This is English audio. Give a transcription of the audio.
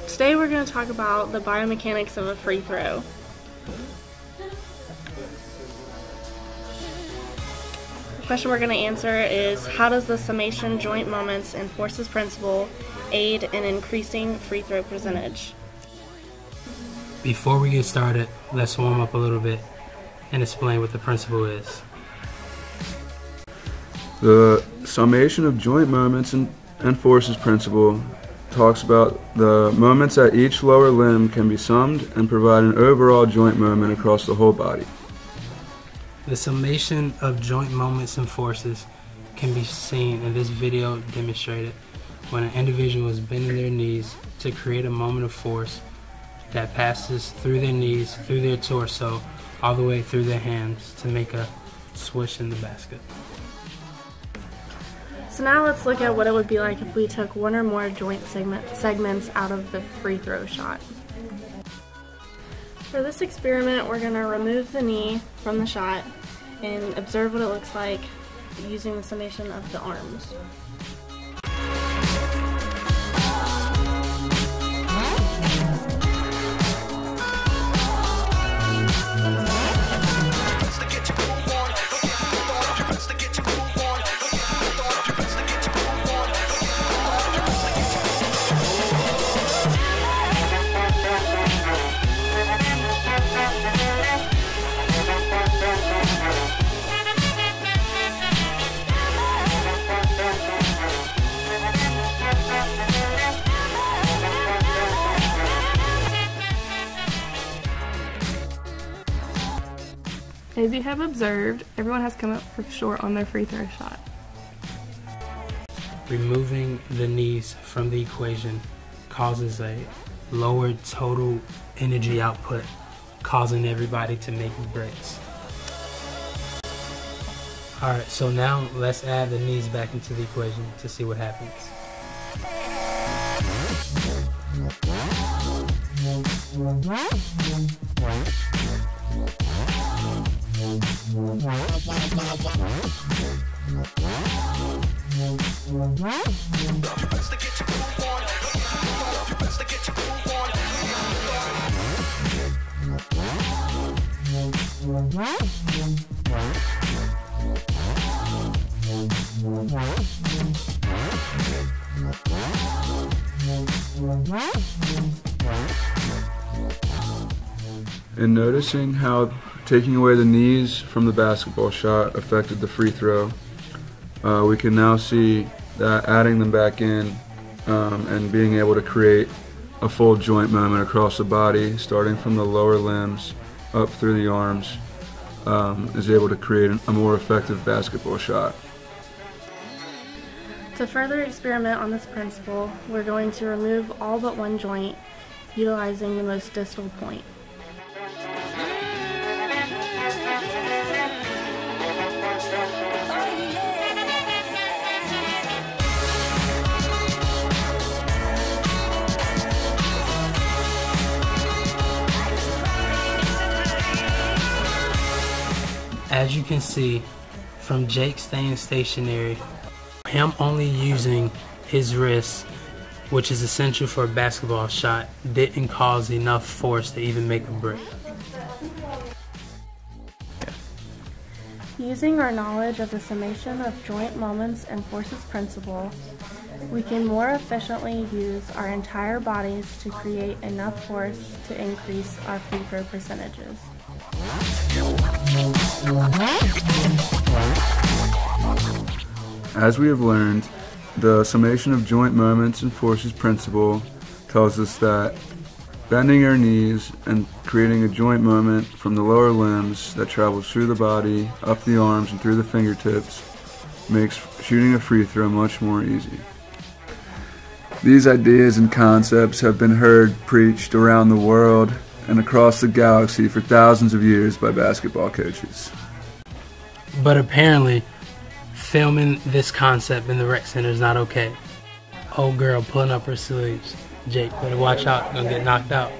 Today we're going to talk about the biomechanics of a free throw. The question we're going to answer is, how does the summation, joint moments, and forces principle aid in increasing free throw percentage? Before we get started, let's warm up a little bit and explain what the principle is. The summation of joint moments and forces principle talks about the moments at each lower limb can be summed and provide an overall joint moment across the whole body. The summation of joint moments and forces can be seen in this video demonstrated when an individual is bending their knees to create a moment of force that passes through their knees, through their torso, all the way through their hands to make a swish in the basket. So now let's look at what it would be like if we took one or more joint segments out of the free throw shot. For this experiment, we're going to remove the knee from the shot and observe what it looks like using the summation of the arms. As you have observed, everyone has come up short on their free throw shot. Removing the knees from the equation causes a lower total energy output, causing everybody to make breaks. Alright, so now let's add the knees back into the equation to see what happens. In noticing how taking away the knees from the basketball shot affected the free throw, we can now see that adding them back in and being able to create a full joint moment across the body, starting from the lower limbs up through the arms, is able to create a more effective basketball shot. To further experiment on this principle, we're going to remove all but one joint, utilizing the most distal point. As you can see, from Jake staying stationary, him only using his wrist, which is essential for a basketball shot, didn't cause enough force to even make a break. Using our knowledge of the summation of joint moments and forces principle, we can more efficiently use our entire bodies to create enough force to increase our free throw percentages. As we have learned, the summation of joint moments and forces principle tells us that bending our knees and creating a joint moment from the lower limbs that travels through the body, up the arms, and through the fingertips makes shooting a free throw much more easy. These ideas and concepts have been heard preached around the world and across the galaxy for thousands of years by basketball coaches. But apparently, filming this concept in the rec center is not okay. Old girl pulling up her sleeves. Jake, better watch out, gonna get knocked out.